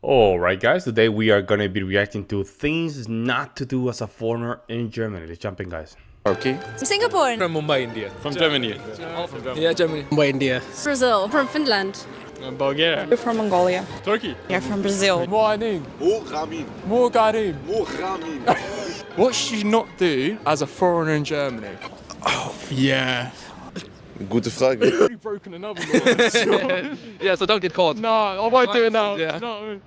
Alright guys, today we are gonna be reacting to things not to do as a foreigner in Germany. Let's jump in, guys. Turkey. Singapore. From Mumbai, India. From Germany. Yeah, Germany. Mumbai, India. Brazil. From Finland. Bulgaria. You're from Mongolia. Turkey. You're from Brazil. Muanim. Mugarim. What should you not do as a foreigner in Germany? Yeah. Gute Frage. You've broken another law. Yeah, so don't get caught. No, I won't do it now. Yeah. No.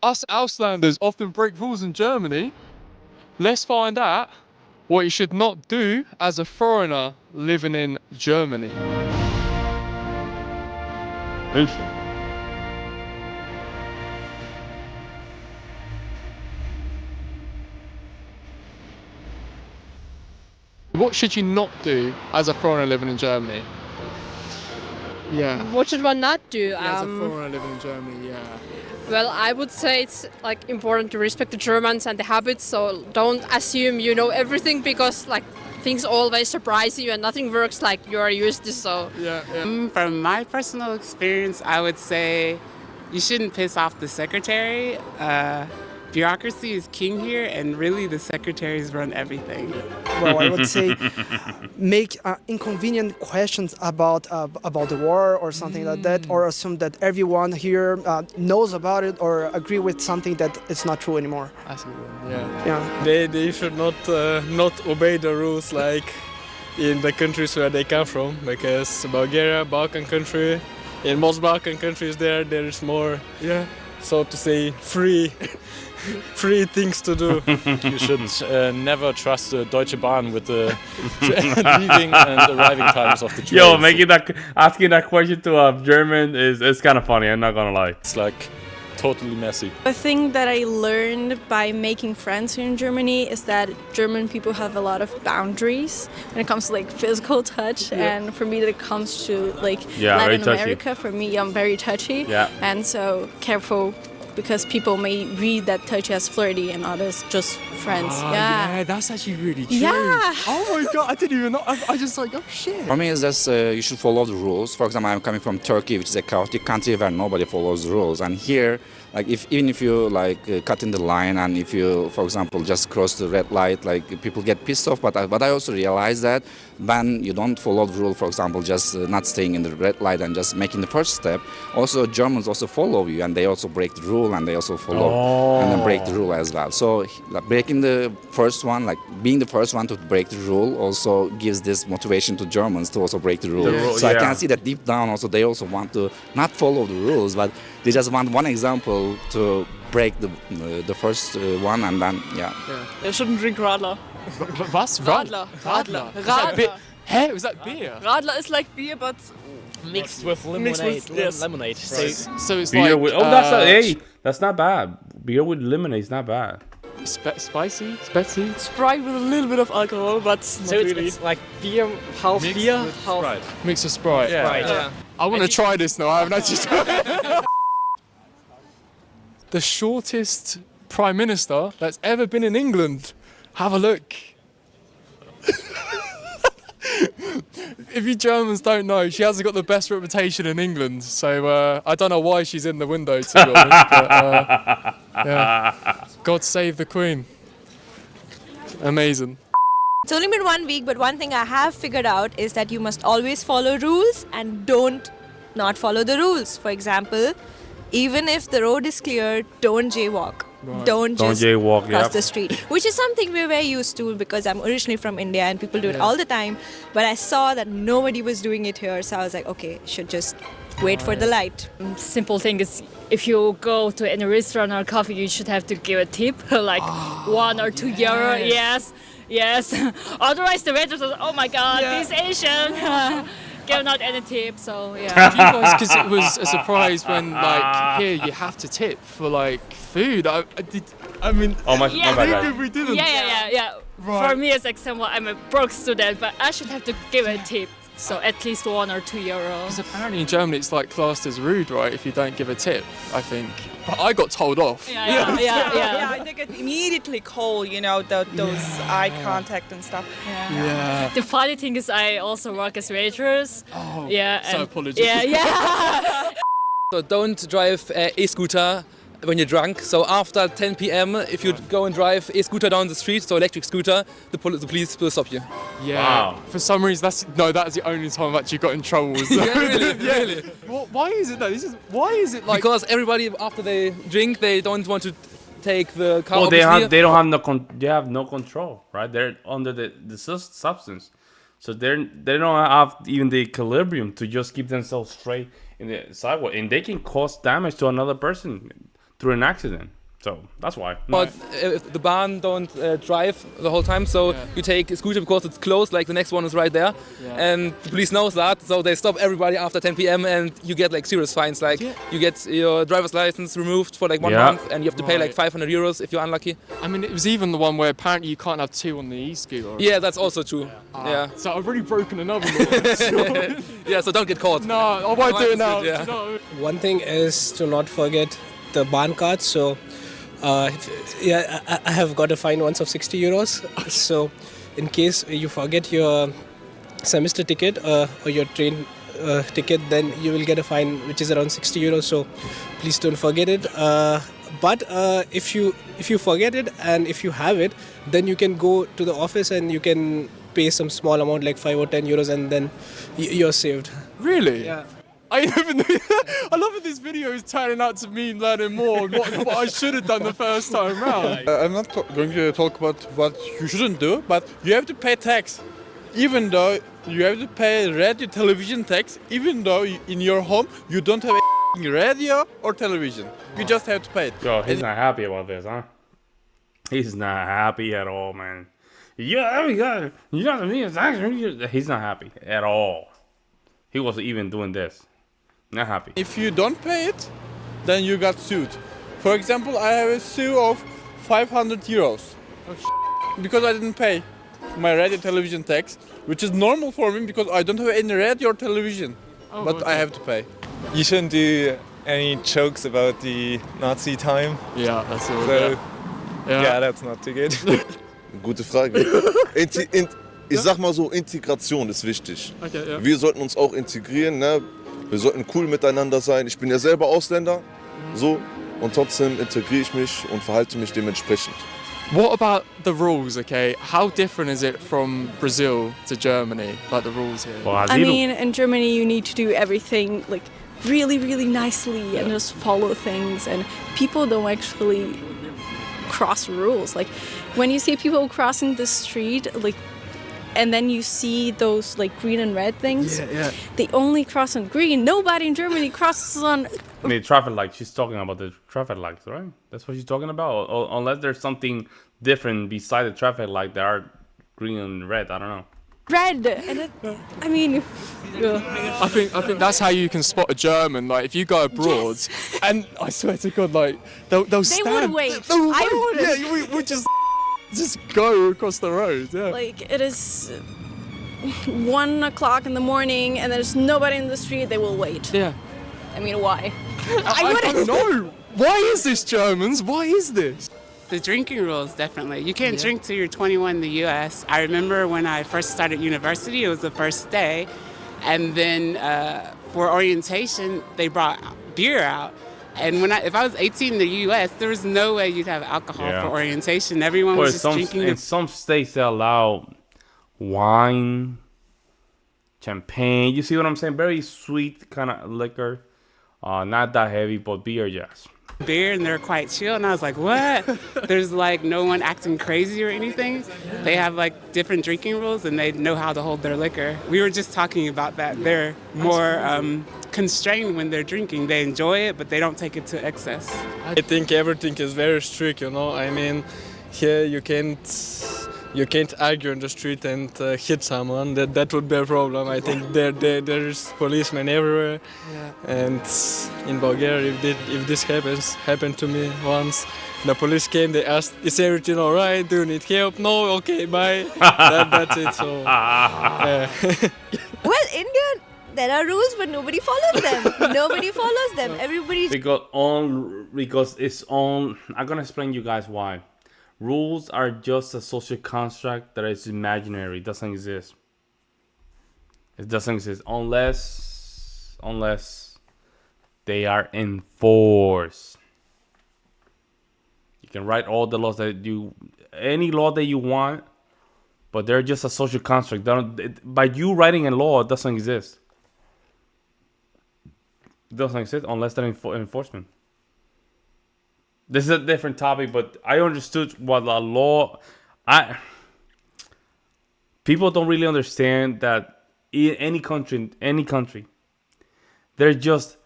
Us Auslanders often break rules in Germany. Let's find out what you should not do as a foreigner living in Germany. What should you not do as a foreigner living in Germany? Yeah. What should one not do? As a foreigner living in Germany, yeah. Well, I would say it's like important to respect the Germans and the habits. So don't assume you know everything because like things always surprise you and nothing works like you are used to. So Yeah. From my personal experience, I would say you shouldn't piss off the secretary. Bureaucracy is king here, and really the secretaries run everything. Well, I would say make inconvenient questions about the war or something like that, or assume that everyone here knows about it or agree with something that it's not true anymore. That's a good one, yeah. Yeah. They should not obey the rules like in the countries where they come from, because Bulgaria, Balkan country, in most Balkan countries there is more, so to say, free things to do. You should never trust the Deutsche Bahn with the leaving and arriving times of the trains. Yo, asking that question to a German is kind of funny. I'm not gonna lie. It's like totally messy. The thing that I learned by making friends here in Germany is that German people have a lot of boundaries when it comes to like physical touch, and for me that it comes to like Latin America, for me I'm very touchy, and so careful because people may read that touch as flirty and others just friends. Yeah, that's actually really true. Yeah. Oh my god, I didn't even know. I just like, oh shit. For me, it's just you should follow the rules. For example, I'm coming from Turkey, which is a chaotic country where nobody follows the rules. And here, like even if you like cut in the line and if you, for example, just cross the red light, like people get pissed off. But I also realize that when you don't follow the rule, for example, just not staying in the red light and just making the first step, also Germans also follow you and they also break the rule and they also follow and then break the rule as well. So like, breaking the first one, like being the first one to break the rule, also gives this motivation to Germans to also break the rule. So I can see that deep down also they also want to not follow the rules, but they just want one example to break the first one and then You shouldn't drink Radler. Was? Radler. Hey, was that beer? Radler is like beer but Mixed with lemonade. Lemonade. So it's Beer like with that's not bad. Beer with lemonade is not bad. spicy, spetsy. Sprite with a little bit of alcohol, but So it's like beer, half Mixed beer, with half Sprite. Mix with Sprite. Sprite. I want to try this now. I haven't actually tried it. The shortest prime minister that's ever been in England. Have a look. If you Germans don't know, she hasn't got the best reputation in England. So I don't know why she's in the window, to be honest. But, God save the Queen. Amazing. It's only been 1 week, but one thing I have figured out is that you must always follow rules and don't not follow the rules. For example, even if the road is clear, don't jaywalk. Don't just jaywalk, cross the street, which is something we're very used to because I'm originally from India and people do it all the time. But I saw that nobody was doing it here, so I was like, okay, should just wait for the light. simple thing is if you go to any restaurant or coffee, you should have to give a tip, like 1 or 2 euro. Yes. Otherwise, the waiter says, "Oh my God, this Asian." Give not any tip, so Because it was a surprise when, like, here you have to tip for, like, food. I mean, Oh my bad. we didn't. yeah. Right. For me, as example, I'm a broke student, but I should have to give a tip So at least 1 or 2 euro. Because apparently in Germany it's like classed as rude, right, if you don't give a tip, I think. But I got told off. Yeah. I think it immediately call, you know, those eye contact and stuff. Yeah. The funny thing is I also work as waitress. Oh, yeah. so apologies. Yeah. So don't drive e-scooter when you're drunk. So after 10 p.m. if you go and drive e-scooter down the street, so electric scooter, the police will stop you. Yeah. Wow. For some reason, that's the only time I've actually got in trouble. Was Really. Why is it though? Why is it like? Because everybody after they drink, they don't want to take the car. Well, they obviously. don't have they have no control, right? They're under the substance, so they don't have even the equilibrium to just keep themselves straight in the sidewalk, and they can cause damage to another person through an accident. So that's why. But the barn don't drive the whole time, so you take a scooter because it's closed, like the next one is right there. And the police knows that, so they stop everybody after 10 p.m. and you get like serious fines, like you get your driver's license removed for like 1 month and you have to pay like 500 euros if you're unlucky. I mean, it was even the one where apparently you can't have two on the e-scooter. Yeah, that's also true. Yeah. So I've already broken another law. Yeah, so don't get caught. No, I won't do it now. Yeah. No. One thing is to not forget the barn card. So, I have got a fine once of 60 euros. So, in case you forget your semester ticket or your train ticket, then you will get a fine which is around 60 euros. So, please don't forget it. But if you forget it and if you have it, then you can go to the office and you can pay some small amount like 5 or 10 euros and then you're saved. Really? Yeah. I never knew that. I love that this video is turning out to me learning more on what I should have done the first time round. I'm not going to talk about what you shouldn't do, but you have to pay tax. Even though you have to pay radio television tax, even though in your home you don't have a radio or television. You just have to pay it. Yo, he's not happy about this, huh? He's not happy at all, man. Yeah, he's not happy at all. He wasn't even doing this. Not happy. If you don't pay it, then you got sued. For example, I have a sue of 500 euros. Because I didn't pay my radio television tax, which is normal for me because I don't have any radio or television. But I have to pay. You shouldn't do any jokes about the Nazi time. Yeah, that's all. So, yeah, that's not too good. Gute Frage. Ich sag mal so, Integration ist wichtig. Okay, ja. Wir sollten uns auch integrieren, ne? Wir sollten cool miteinander sein. Ich bin ja selber Ausländer, so, und trotzdem integriere ich mich und verhalte mich dementsprechend. What about the rules, okay? How different is it from Brazil to Germany, like the rules here? I mean, in Germany you need to do everything like really, really nicely and just follow things, and people don't actually cross rules. Like when you see people crossing the street, like, and then you see those like green and red things, they only cross on green. Nobody in Germany crosses on... I mean, traffic lights. She's talking about the traffic lights, right? That's what she's talking about. Or unless there's something different beside the traffic light that are green and red. I don't know. Red, and it, I mean, I think that's how you can spot a German. Like if you go abroad, and I swear to God, like they'll stand. They would wait. They'll I wait. wouldn't. Yeah, we just go across the road. Yeah. Like it is 1 o'clock in the morning, and there's nobody in the street. They will wait. Yeah. I mean, why? I don't know. Why is this, Germans? Why is this? The drinking rules, definitely. You can't drink till you're 21 in the U.S. I remember when I first started university, it was the first day. And then for orientation, they brought beer out. And if I was 18 in the U.S., there was no way you'd have alcohol for orientation. Everyone was just drinking. In some states, they allow wine, champagne. You see what I'm saying? Very sweet kind of liquor. Not that heavy, but beer, yes. Beer, and they're quite chill, and I was like, what? There's like no one acting crazy or anything. They have like different drinking rules, and they know how to hold their liquor. We were just talking about that. They're more constrained when they're drinking. They enjoy it, but they don't take it to excess. I think everything is very strict, you know. I mean, here you can't argue on the street and hit someone. That would be a problem. I think there's policemen everywhere. And in Bulgaria, if this happened to me once, the police came. They asked, "Is everything all right? Do you need help?" "No, okay, bye." That's it. So. Well, there are rules, but nobody follows them. Nobody follows them. Everybody. Because it's on. I'm gonna explain you guys why. Rules are just a social construct that is imaginary. It doesn't exist. It doesn't exist unless they are enforced. You can write all the laws any law that you want, but they're just a social construct. By you writing a law, it doesn't exist. It doesn't exist unless they're enforcement. This is a different topic, but I understood what the law. People don't really understand that in any country, they're just.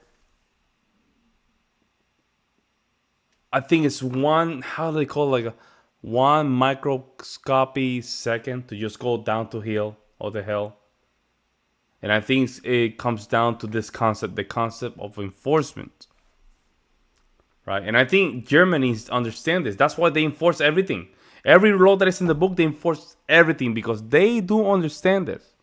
I think it's one. How do they call it? Like one microscopy second to just go down to hell or the hell. And I think it comes down to this concept, the concept of enforcement. Right? And I think Germans understand this. That's why they enforce everything. Every law that is in the book, they enforce everything because they do understand this.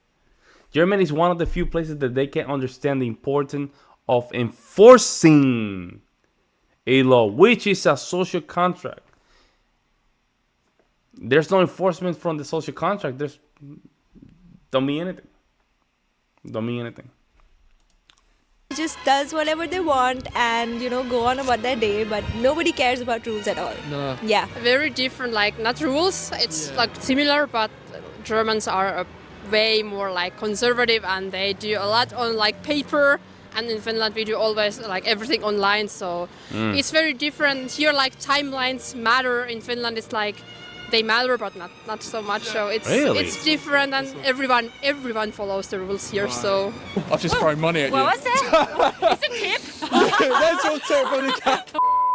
Germany is one of the few places that they can understand the importance of enforcing a law, which is a social contract. There's no enforcement from the social contract. Don't mean anything. Don't mean anything. Just does whatever they want and go on about their day, but nobody cares about rules at all. No. Yeah. Very different, like not rules. It's like similar, but Germans are way more like conservative and they do a lot on like paper. And in Finland we do always like everything online, so it's very different. Here like timelines matter. In Finland it's like they matter but not so much. So it's different and everyone follows the rules here. So I've just thrown money at you. what was it? It's a tip. That's your tip on the cat.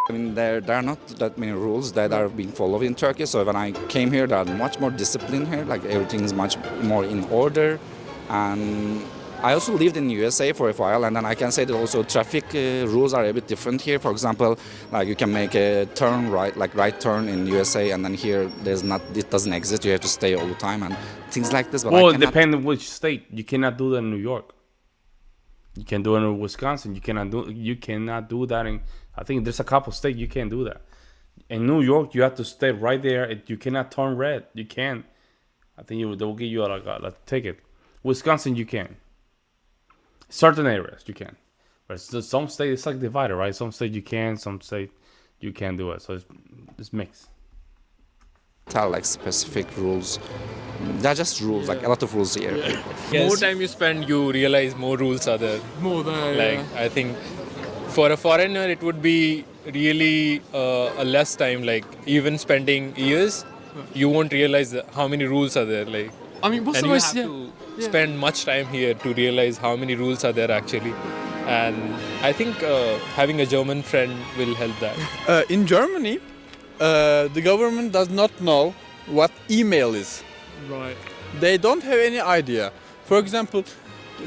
I mean, there are not that many rules that are being followed in Turkey. So when I came here, there are much more discipline here. Like everything is much more in order. And I also lived in USA for a while, and then I can say that also traffic rules are a bit different here. For example, like you can make a turn right, like right turn in USA, and then here it doesn't exist. You have to stay all the time and things like this. But it depends on which state. You cannot do that in New York. You can do it in Wisconsin. You cannot do that in. I think there's a couple states you can't do that. In New York, you have to stay right there. You cannot turn red. You can't. I think they will give you a ticket. Wisconsin, you can. Certain areas you can, but some states it's like divided, right? Some states you can, some states you can't do it. So it's mixed. Tell like specific rules. They're just rules, like a lot of rules here. Yes. More time you spend, you realize more rules are there. More there. Like I think for a foreigner it would be really a less time. Like even spending years, you won't realize how many rules are there. Like I mean, what's and the you most? have to spend much time here to realize how many rules are there actually. And I think having a German friend will help that. In Germany, the government does not know what email is. Right. They don't have any idea. For example,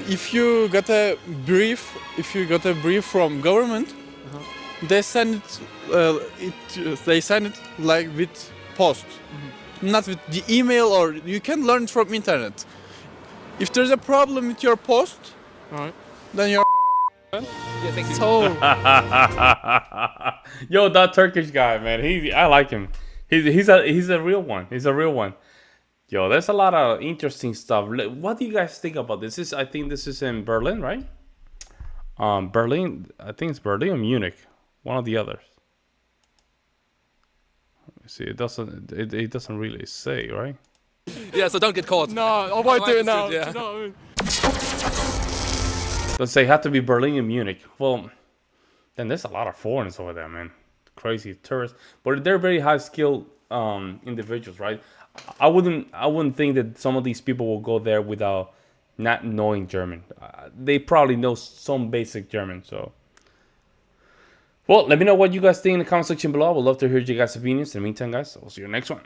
if you got a brief from government, they send it like with post, not with the email, or you can learn it from internet. If there's a problem with your post, then you're. Yeah, thank you. So. Yo, that Turkish guy, man, I like him. He's a real one. He's a real one. Yo, there's a lot of interesting stuff. What do you guys think about this? I think this is in Berlin, right? Berlin. I think it's Berlin or Munich. One of the others. Let me see. It doesn't really say, right? Yeah, so don't get caught. No, I won't do it now. Yeah. You know what I mean? Let's say it had to be Berlin and Munich. Well, then there's a lot of foreigners over there, man. Crazy tourists, but they're very high skilled individuals, right? I wouldn't think that some of these people will go there without not knowing German. They probably know some basic German. So, well, let me know what you guys think in the comment section below. I would love to hear your guys' opinions. In the meantime, guys, I'll see you next one.